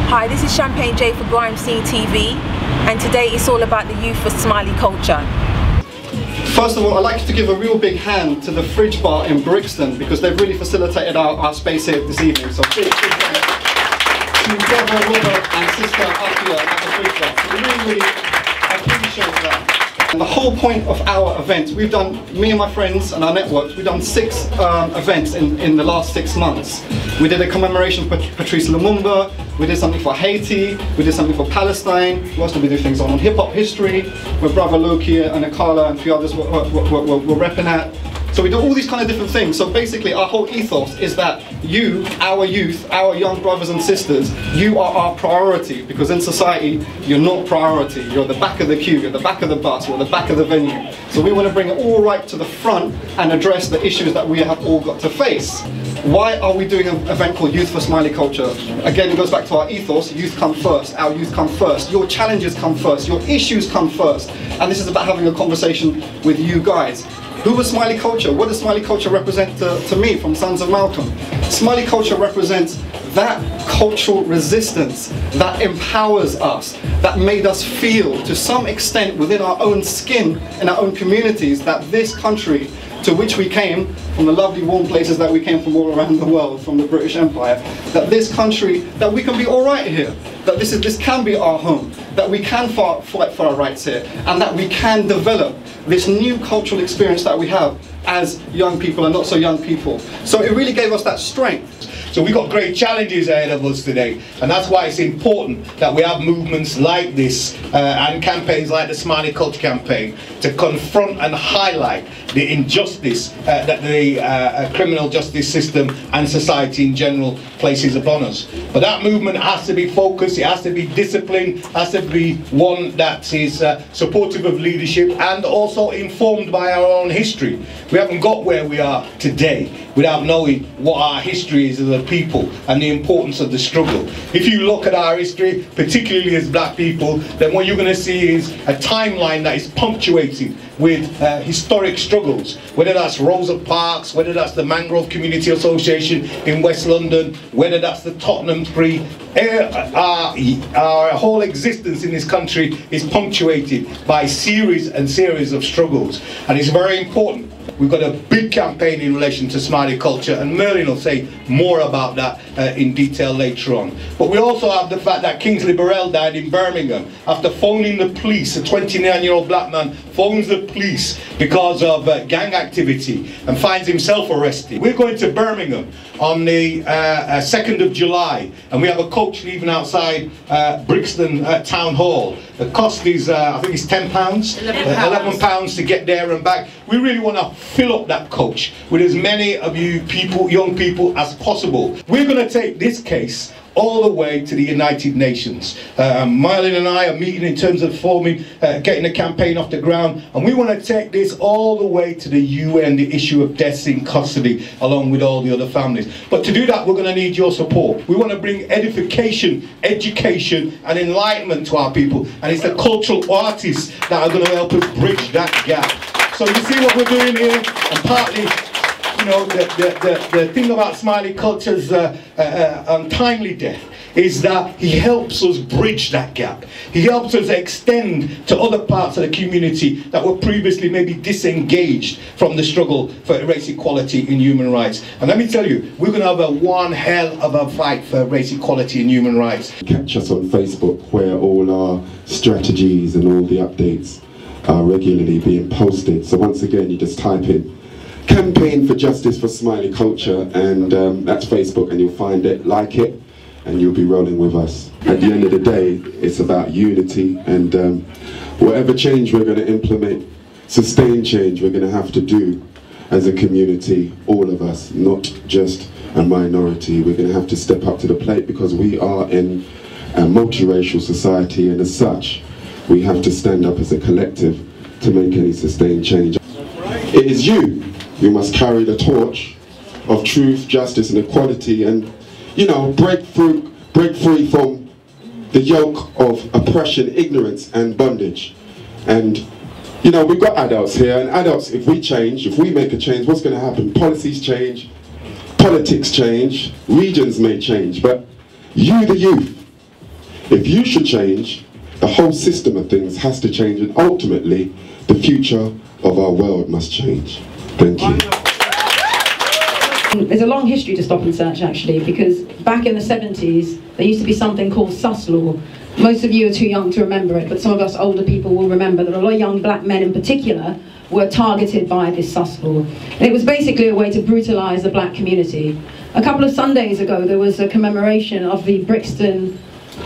Hi, this is Champagne J for Grime Scene TV, and today it's all about the youth for Smiley Culture. First of all, I'd like to give a real big hand to the Fridge Bar in Brixton because they've really facilitated our space here this evening. So big thanks to brother Robert and sister Afia at the Fridge Bar. So we really appreciate that. And the whole point of our event, we've done, me and my friends and our networks, we've done 6 events in the last 6 months. We did a commemoration for Patrice Lumumba, we did something for Haiti, we did something for Palestine, we also did things on hip-hop history, where Brother Loki and Akala and a few others were repping at. So we do all these kind of different things. So basically our whole ethos is that you, our youth, our young brothers and sisters, you are our priority, because in society you're not priority. You're the back of the queue, you're the back of the bus, you're the back of the venue. So we want to bring it all right to the front and address the issues that we have all got to face. Why are we doing an event called Youth for Smiley Culture? Again, it goes back to our ethos, youth come first, our youth come first, your challenges come first, your issues come first. And this is about having a conversation with you guys. Who is Smiley Culture? What does Smiley Culture represent to me from Sons of Malcolm? Smiley Culture represents that cultural resistance that empowers us, that made us feel to some extent within our own skin and our own communities that this country to which we came, from the lovely warm places that we came from all around the world, from the British Empire, that this country, that we can be all right here, that this can be our home, that we can fight for our rights here, and that we can develop this new cultural experience that we have as young people and not so young people. So it really gave us that strength. So we've got great challenges ahead of us today, and that's why it's important that we have movements like this and campaigns like the Smiley Culture campaign to confront and highlight the injustice that the criminal justice system and society in general places upon us. But that movement has to be focused, it has to be disciplined, has to be one that is supportive of leadership and also informed by our own history. We haven't got where we are today without knowing what our history is as a people and the importance of the struggle. If you look at our history, particularly as black people, then what you're going to see is a timeline that is punctuated with historic struggles, whether that's Rosa Parks, whether that's the Mangrove Community Association in West London, whether that's the Tottenham Tree. Our whole existence in this country is punctuated by series and series of struggles, and it's very important. We've got a big campaign in relation to Smiley Culture, and Merlin will say more about that in detail later on. But we also have the fact that Kingsley Burrell died in Birmingham after phoning the police. A 29-year-old black man phones the police because of gang activity and finds himself arrested. We're going to Birmingham on the 2nd of July, and we have a coach leaving outside Brixton Town Hall. The cost is, I think it's £10, £11 to get there and back. We really want to fill up that coach with as many of you people, young people, as possible. We're going to take this case all the way to the United Nations. Marlon and I are meeting in terms of forming, getting the campaign off the ground, and we want to take this all the way to the UN, the issue of deaths in custody, along with all the other families. But to do that, we're going to need your support. We want to bring edification, education, and enlightenment to our people, and it's the cultural artists that are going to help us bridge that gap. So you see what we're doing here, and partly, you know, the thing about Smiley Culture's untimely death is that he helps us bridge that gap. He helps us extend to other parts of the community that were previously maybe disengaged from the struggle for race equality and human rights. And let me tell you, we're going to have one hell of a fight for race equality and human rights. Catch us on Facebook, where all our strategies and all the updates are regularly being posted. So once again, you just type in Campaign for Justice for Smiley Culture, and that's Facebook, and you'll find it, like it, and you'll be rolling with us. At the end of the day, it's about unity, and whatever change we're going to implement, sustained change we're going to have to do as a community, all of us, not just a minority. We're going to have to step up to the plate because we are in a multiracial society, and as such, we have to stand up as a collective to make any sustained change. It is you who must carry the torch of truth, justice and equality, and, you know, break free from the yoke of oppression, ignorance and bondage. And, you know, we've got adults here, and adults, if we change, if we make a change, what's going to happen? Policies change, politics change, regions may change, but you, the youth, If you should change, the whole system of things has to change, and ultimately, the future of our world must change. Thank you. There's a long history to stop and search, actually, because back in the 70s, there used to be something called sus law. Most of you are too young to remember it, but some of us older people will remember that a lot of young black men in particular were targeted by this sus law. And it was basically a way to brutalise the black community. A couple of Sundays ago, there was a commemoration of the Brixton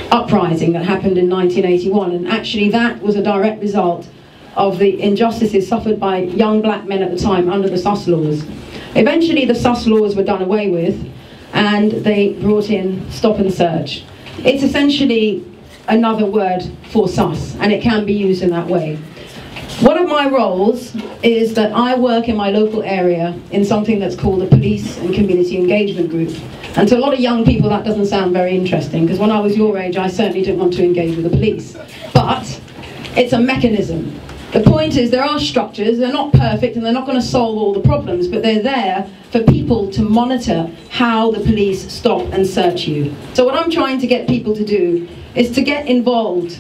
uprising that happened in 1981, and actually that was a direct result of the injustices suffered by young black men at the time under the sus laws. Eventually the sus laws were done away with, and they brought in stop and search. It's essentially another word for sus, and it can be used in that way. One of my roles is that I work in my local area in something that's called a police and community engagement group. And to a lot of young people that doesn't sound very interesting, because when I was your age I certainly didn't want to engage with the police. But it's a mechanism. The point is, there are structures, they're not perfect and they're not going to solve all the problems, but they're there for people to monitor how the police stop and search you. So what I'm trying to get people to do is to get involved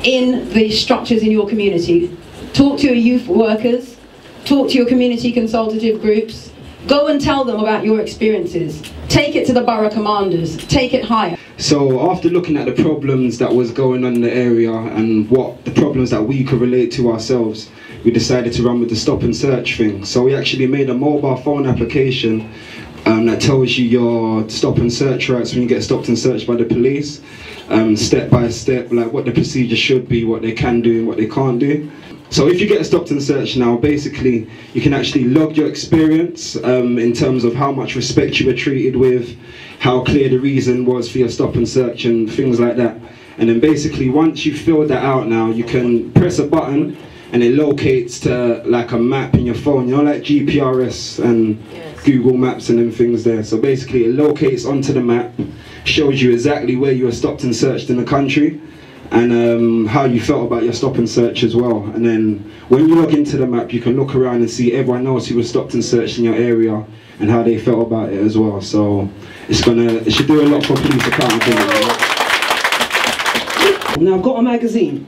in the structures in your community. Talk to your youth workers, talk to your community consultative groups, go and tell them about your experiences. Take it to the borough commanders, take it higher. So after looking at the problems that was going on in the area and what the problems that we could relate to ourselves, we decided to run with the stop and search thing. So we actually made a mobile phone application that tells you your stop and search rights when you get stopped and searched by the police, step by step, like what the procedure should be, what they can do and what they can't do. So if you get stopped and searched now, basically you can actually log your experience in terms of how much respect you were treated with, how clear the reason was for your stop and search and things like that. And then basically once you've filled that out now, you can press a button and it locates to like a map in your phone, you know, like GPRS and Google Maps and them things there. So basically it locates onto the map, shows you exactly where you were stopped and searched in the country, and how you felt about your stop and search as well. And then when you log into the map, you can look around and see everyone else who was stopped and searched in your area and how they felt about it as well. So it should do a lot for police accountability. Now I've got a magazine,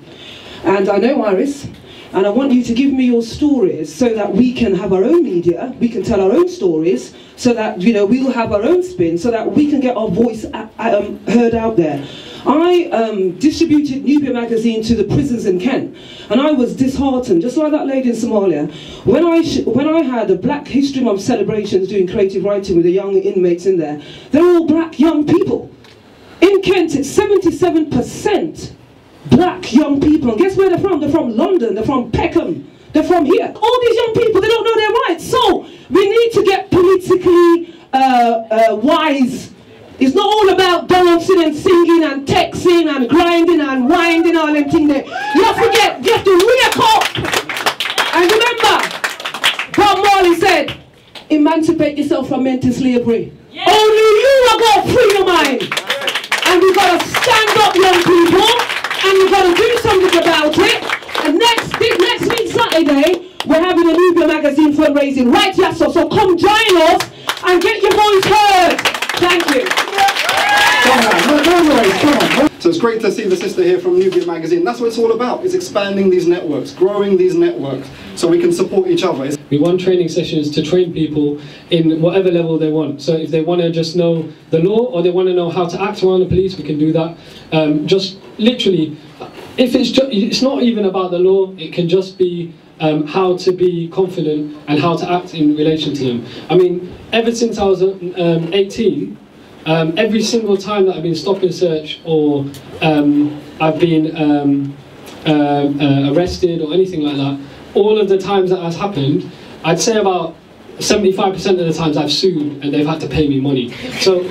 and I know Iris, and I want you to give me your stories so that we can have our own media, we can tell our own stories, so that, you know, we'll have our own spin, so that we can get our voice heard out there. I distributed Nubia magazine to the prisons in Kent, and I was disheartened, just like that lady in Somalia, when I had the Black History Month celebrations doing creative writing with the young inmates in there. They're all black young people. In Kent, it's 77% black young people, and guess where they're from? They're from London, they're from Peckham, they're from here. All these young people, they don't know their rights, so we need to get politically wise. It's not all about dancing and singing and texting and grinding and winding all them things there. You have to get to wake up. And remember, Bob Marley said, emancipate yourself from mental slavery. Yeah. Only you are going to free your mind. And we've got to stand up, young people, and we've got to do something about it. And next week Saturday, we're having a Nubia magazine fundraising right here, so come join us and get your voice heard. Thank you. So it's great to see the sister here from Nubia magazine. That's what it's all about, is expanding these networks, growing these networks, so we can support each other. We want training sessions to train people in whatever level they want. So if they want to just know the law, or they want to know how to act around the police, we can do that. Just literally, if it's not even about the law, it can just be how to be confident and how to act in relation to them. I mean, ever since I was 18, every single time that I've been stop and search, or I've been arrested or anything like that, all of the times that has happened, I'd say about 75% of the times I've sued and they've had to pay me money. So,